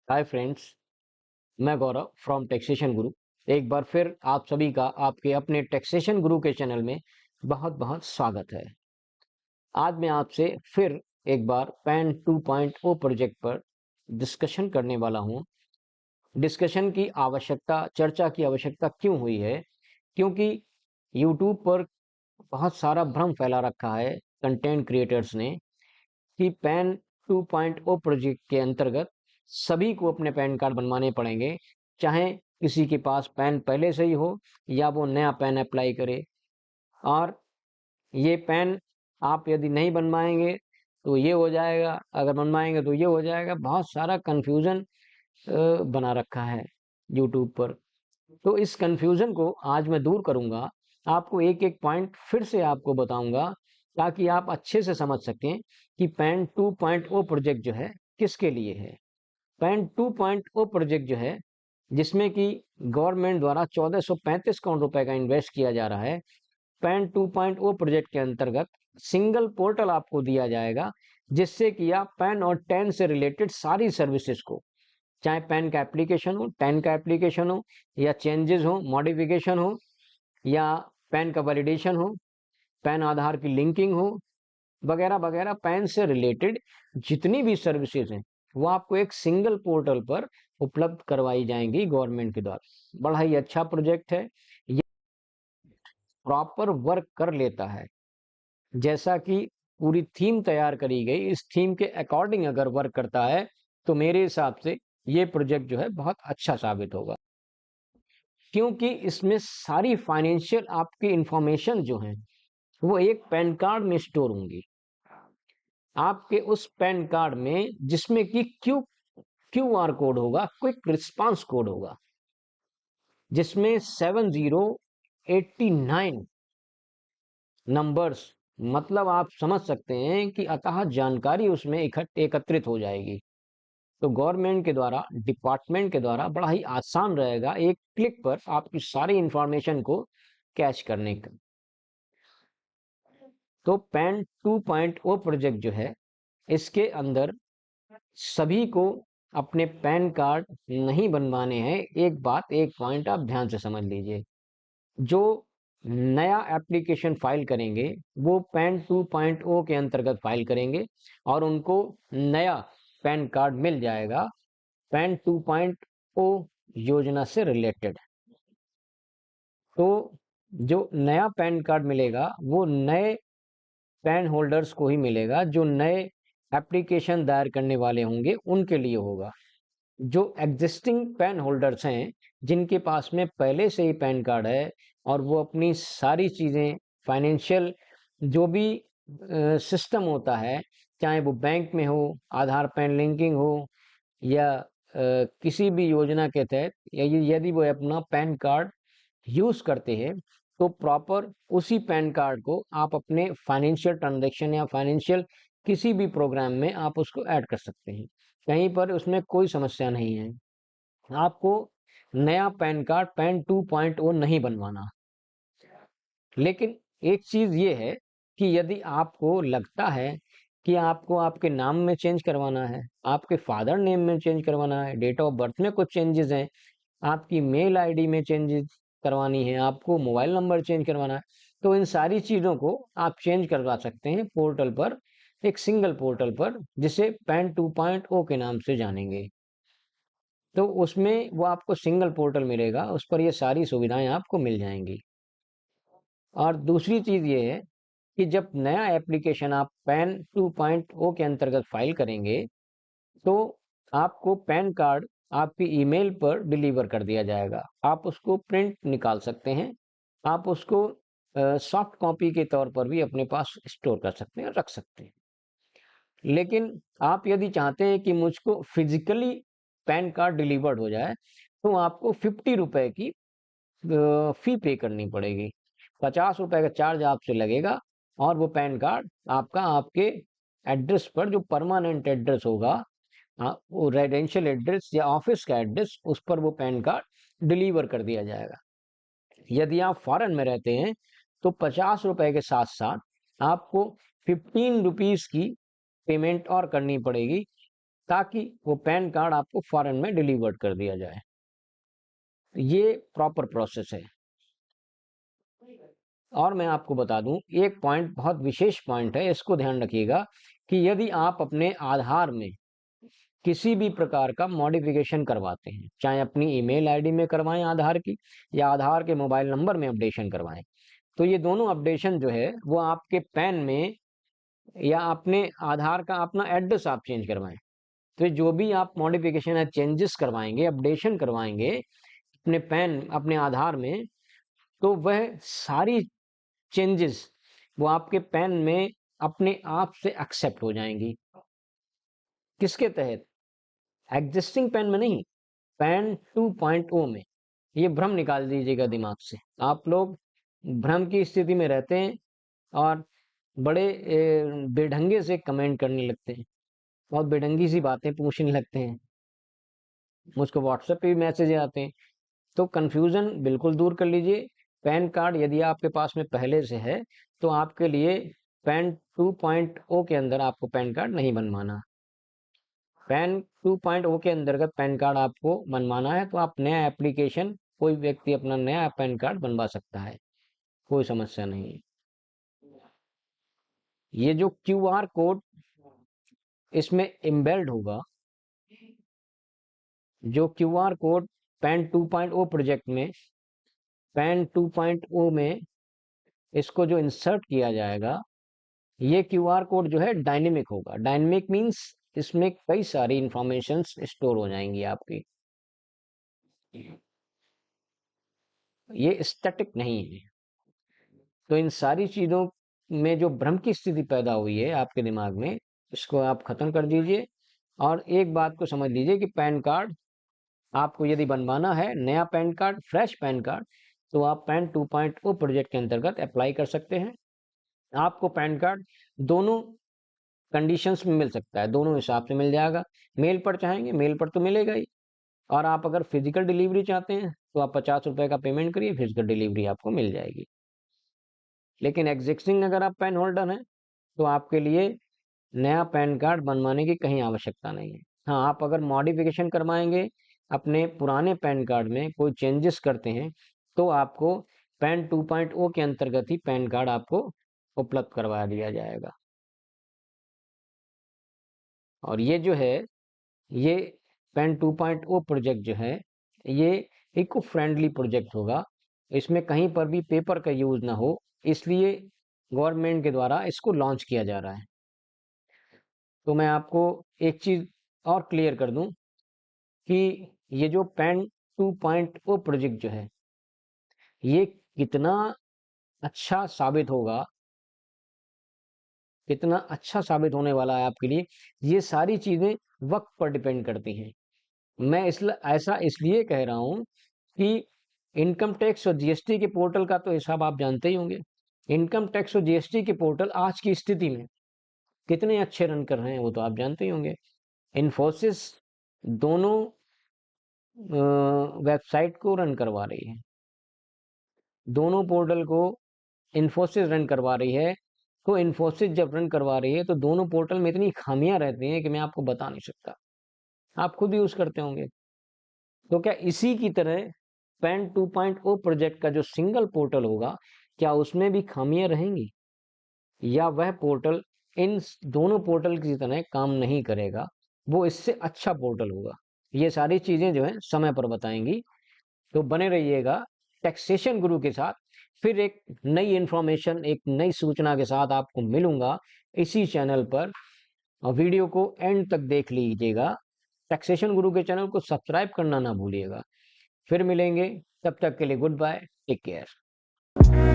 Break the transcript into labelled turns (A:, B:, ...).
A: Hi friends, मैं गौरव from taxation गुरु। एक बार फिर आप सभी का आपके अपने टैक्सेशन गुरु के चैनल में बहुत बहुत स्वागत है। आज मैं आपसे फिर एक बार पैन 2.0 प्रोजेक्ट पर डिस्कशन करने वाला हूँ। डिस्कशन की आवश्यकता, चर्चा की आवश्यकता क्यों हुई है? क्योंकि यूट्यूब पर बहुत सारा भ्रम फैला रखा है कंटेंट क्रिएटर्स ने कि पैन 2.0 प्रोजेक्ट के अंतर्गत सभी को अपने पैन कार्ड बनवाने पड़ेंगे, चाहे किसी के पास पैन पहले से ही हो या वो नया पैन अप्लाई करे। और ये पैन आप यदि नहीं बनवाएंगे तो ये हो जाएगा, अगर बनवाएंगे तो ये हो जाएगा। बहुत सारा कन्फ्यूज़न बना रखा है यूट्यूब पर। तो इस कन्फ्यूज़न को आज मैं दूर करूंगा। आपको एक एक पॉइंट फिर से आपको बताऊंगा ताकि आप अच्छे से समझ सकें कि पैन 2.0 प्रोजेक्ट जो है किसके लिए है। पैन 2.0 प्रोजेक्ट जो है, जिसमें कि गवर्नमेंट द्वारा 1435 करोड़ रुपए का इन्वेस्ट किया जा रहा है। पैन 2.0 प्रोजेक्ट के अंतर्गत सिंगल पोर्टल आपको दिया जाएगा, जिससे कि आप पैन और टैन से रिलेटेड सारी सर्विसेज को, चाहे पैन का एप्लीकेशन हो, टैन का एप्लीकेशन हो, या चेंजेस हो, मॉडिफिकेशन हो, या पैन का वैलिडेशन हो, पैन आधार की लिंकिंग हो, वगैरह वगैरह, पैन से रिलेटेड जितनी भी सर्विसेज हैं वो आपको एक सिंगल पोर्टल पर उपलब्ध करवाई जाएंगी गवर्नमेंट के द्वारा। बड़ा ही अच्छा प्रोजेक्ट है। ये प्रॉपर वर्क कर लेता है। जैसा कि पूरी थीम तैयार करी गई, इस थीम के अकॉर्डिंग अगर वर्क करता है तो मेरे हिसाब से ये प्रोजेक्ट जो है बहुत अच्छा साबित होगा। क्योंकि इसमें सारी फाइनेंशियल आपकी इंफॉर्मेशन जो है वो एक पैन कार्ड में स्टोर होंगी। आपके उस पैन कार्ड में, जिसमें कि क्यू आर कोड होगा, क्विक रिस्पांस कोड होगा, जिसमें 7089 नंबर्स, मतलब आप समझ सकते हैं कि अतः जानकारी उसमें एकत्रित हो जाएगी। तो गवर्नमेंट के द्वारा, डिपार्टमेंट के द्वारा बड़ा ही आसान रहेगा एक क्लिक पर आपकी सारी इंफॉर्मेशन को कैच करने का। तो पैन 2.0 प्रोजेक्ट जो है, इसके अंदर सभी को अपने पैन कार्ड नहीं बनवाने हैं। एक बात, एक पॉइंट आप ध्यान से समझ लीजिए। जो नया एप्लीकेशन फाइल करेंगे वो पैन 2.0 के अंतर्गत फाइल करेंगे और उनको नया पैन कार्ड मिल जाएगा पैन 2.0 योजना से रिलेटेड। तो जो नया पैन कार्ड मिलेगा वो नए पैन होल्डर्स को ही मिलेगा, जो नए एप्लीकेशन दायर करने वाले होंगे उनके लिए होगा। जो एग्जिस्टिंग पैन होल्डर्स हैं, जिनके पास में पहले से ही पैन कार्ड है और वो अपनी सारी चीज़ें, फाइनेंशियल जो भी सिस्टम होता है, चाहे वो बैंक में हो, आधार पैन लिंकिंग हो, या किसी भी योजना के तहत, या यदि वो अपना पैन कार्ड यूज़ करते हैं तो प्रॉपर उसी पैन कार्ड को आप अपने फाइनेंशियल ट्रांजैक्शन या फाइनेंशियल किसी भी प्रोग्राम में आप उसको ऐड कर सकते हैं। कहीं पर उसमें कोई समस्या नहीं है। आपको नया पैन कार्ड पैन 2.0 नहीं बनवाना। लेकिन एक चीज़ ये है कि यदि आपको लगता है कि आपको आपके नाम में चेंज करवाना है, आपके फादर नेम में चेंज करवाना है, डेट ऑफ बर्थ में कुछ चेंजेस हैं, आपकी मेल आईडी में चेंजेस करवानी है, आपको मोबाइल नंबर चेंज करवाना है, तो इन सारी चीज़ों को आप चेंज करवा सकते हैं पोर्टल पर, एक सिंगल पोर्टल पर, जिसे पैन 2.0 के नाम से जानेंगे। तो उसमें वो आपको सिंगल पोर्टल मिलेगा, उस पर ये सारी सुविधाएं आपको मिल जाएंगी। और दूसरी चीज़ ये है कि जब नया एप्लीकेशन आप पैन 2.0 के अंतर्गत फाइल करेंगे तो आपको पैन कार्ड आपकी ईमेल पर डिलीवर कर दिया जाएगा। आप उसको प्रिंट निकाल सकते हैं, आप उसको सॉफ्ट कॉपी के तौर पर भी अपने पास स्टोर कर सकते हैं, रख सकते हैं। लेकिन आप यदि चाहते हैं कि मुझको फिजिकली पैन कार्ड डिलीवर्ड हो जाए तो आपको 50 रुपए की फी पे करनी पड़ेगी। 50 रुपए का चार्ज आपसे लगेगा और वो पैन कार्ड आपका आपके एड्रेस पर, जो परमानेंट एड्रेस होगा, वो रेजिडेंशियल एड्रेस या ऑफिस का एड्रेस, उस पर वो पैन कार्ड डिलीवर कर दिया जाएगा। यदि आप फॉरेन में रहते हैं तो 50 रुपए के साथ साथ आपको 15 रुपीज़ की पेमेंट और करनी पड़ेगी ताकि वो पैन कार्ड आपको फॉरेन में डिलीवर्ड कर दिया जाए। ये प्रॉपर प्रोसेस है। और मैं आपको बता दूं, एक पॉइंट बहुत विशेष पॉइंट है, इसको ध्यान रखिएगा कि यदि आप अपने आधार में किसी भी प्रकार का मॉडिफिकेशन करवाते हैं, चाहे अपनी ईमेल आईडी में करवाएं आधार की, या आधार के मोबाइल नंबर में अपडेशन करवाएं, तो ये दोनों अपडेशन जो है वो आपके पैन में, या अपने आधार का अपना एड्रेस आप चेंज करवाएं, तो जो भी आप मॉडिफिकेशन है, चेंजेस करवाएंगे, अपडेशन करवाएंगे अपने पैन, अपने आधार में, तो वह सारी चेंजेस वो आपके पैन में अपने आप से एक्सेप्ट हो जाएंगी। किसके तहत? एग्जिस्टिंग पैन में नहीं, पैन 2.0 में। ये भ्रम निकाल दीजिएगा दिमाग से। आप लोग भ्रम की स्थिति में रहते हैं और बड़े बेढंगे से कमेंट करने लगते हैं, बहुत बेढंगी सी बातें पूछने लगते हैं, मुझको व्हाट्सएप पे भी मैसेज आते हैं। तो कंफ्यूजन बिल्कुल दूर कर लीजिए। पैन कार्ड यदि आपके पास में पहले से है तो आपके लिए पैन 2.0 के अंदर आपको पैन कार्ड नहीं बनवाना। पैन 2.0 के अंतर्गत पैन कार्ड आपको बनवाना है तो आप नया एप्लीकेशन, कोई व्यक्ति अपना नया पैन कार्ड बनवा सकता है, कोई समस्या नहीं है। ये जो क्यूआर कोड इसमें इम्बेल्ड होगा, जो क्यूआर कोड पैन 2.0 प्रोजेक्ट में, पैन 2.0 में इसको जो इंसर्ट किया जाएगा, ये क्यूआर कोड जो है डायनेमिक होगा। डायनेमिक मींस इसमें कई सारी इंफॉर्मेशंस स्टोर हो जाएंगी आपकी, ये स्टैटिक नहीं है। तो इन सारी चीजों में जो भ्रम की स्थिति पैदा हुई है आपके दिमाग में, इसको आप खत्म कर दीजिए। और एक बात को समझ लीजिए कि पैन कार्ड आपको यदि बनवाना है, नया pan card, fresh pan card, तो आप पैन 2.0 प्रोजेक्ट के अंतर्गत अप्लाई कर सकते हैं। आपको पैन कार्ड दोनों कंडीशंस में मिल सकता है, दोनों हिसाब से मिल जाएगा। मेल पर चाहेंगे, मेल पर तो मिलेगा ही, और आप अगर फिजिकल डिलीवरी चाहते हैं तो आप 50 रुपए का पेमेंट करिए, फिजिकल डिलीवरी आपको मिल जाएगी। लेकिन एग्जिस्टिंग अगर आप पैन होल्डर हैं तो आपके लिए नया पैन कार्ड बनवाने की कहीं आवश्यकता नहीं है। हाँ, आप अगर मॉडिफिकेशन करवाएंगे, अपने पुराने पैन कार्ड में कोई चेंजेस करते हैं, तो आपको पैन 2.0 के अंतर्गत ही पैन कार्ड आपको उपलब्ध करवा दिया जाएगा। और ये जो है, ये पैन 2.0 प्रोजेक्ट जो है, ये इको फ्रेंडली प्रोजेक्ट होगा। इसमें कहीं पर भी पेपर का यूज ना हो, इसलिए गवर्नमेंट के द्वारा इसको लॉन्च किया जा रहा है। तो मैं आपको एक चीज और क्लियर कर दूं कि ये जो पैन 2.0 प्रोजेक्ट जो है, ये कितना अच्छा साबित होगा, कितना अच्छा साबित होने वाला है आपके लिए, ये सारी चीजें वक्त पर डिपेंड करती हैं। मैं ऐसा इसलिए कह रहा हूं कि इनकम टैक्स और जीएसटी के पोर्टल का तो हिसाब आप जानते ही होंगे। इनकम टैक्स और जीएसटी के पोर्टल आज की स्थिति में कितने अच्छे रन कर रहे हैं वो तो आप जानते ही होंगे। इन्फोसिस दोनों वेबसाइट को रन करवा रही है, दोनों पोर्टल को इन्फोसिस रन करवा रही है। तो इन्फोसिस जब रन करवा रही है तो दोनों पोर्टल में इतनी खामियां रहती हैं कि मैं आपको बता नहीं सकता, आप खुद यूज करते होंगे। तो क्या इसी की तरह पैन 2.0 प्रोजेक्ट का जो सिंगल पोर्टल होगा, क्या उसमें भी खामियां रहेंगी, या वह पोर्टल इन दोनों पोर्टल की तरह काम नहीं करेगा, वो इससे अच्छा पोर्टल होगा? ये सारी चीजें जो है समय पर बताएंगी। तो बने रहिएगा टैक्सेशन गुरु के साथ। फिर एक नई इंफॉर्मेशन, एक नई सूचना के साथ आपको मिलूंगा इसी चैनल पर, और वीडियो को एंड तक देख लीजिएगा। टैक्सेशन गुरु के चैनल को सब्सक्राइब करना ना भूलिएगा। फिर मिलेंगे, तब तक के लिए गुड बाय, टेक केयर।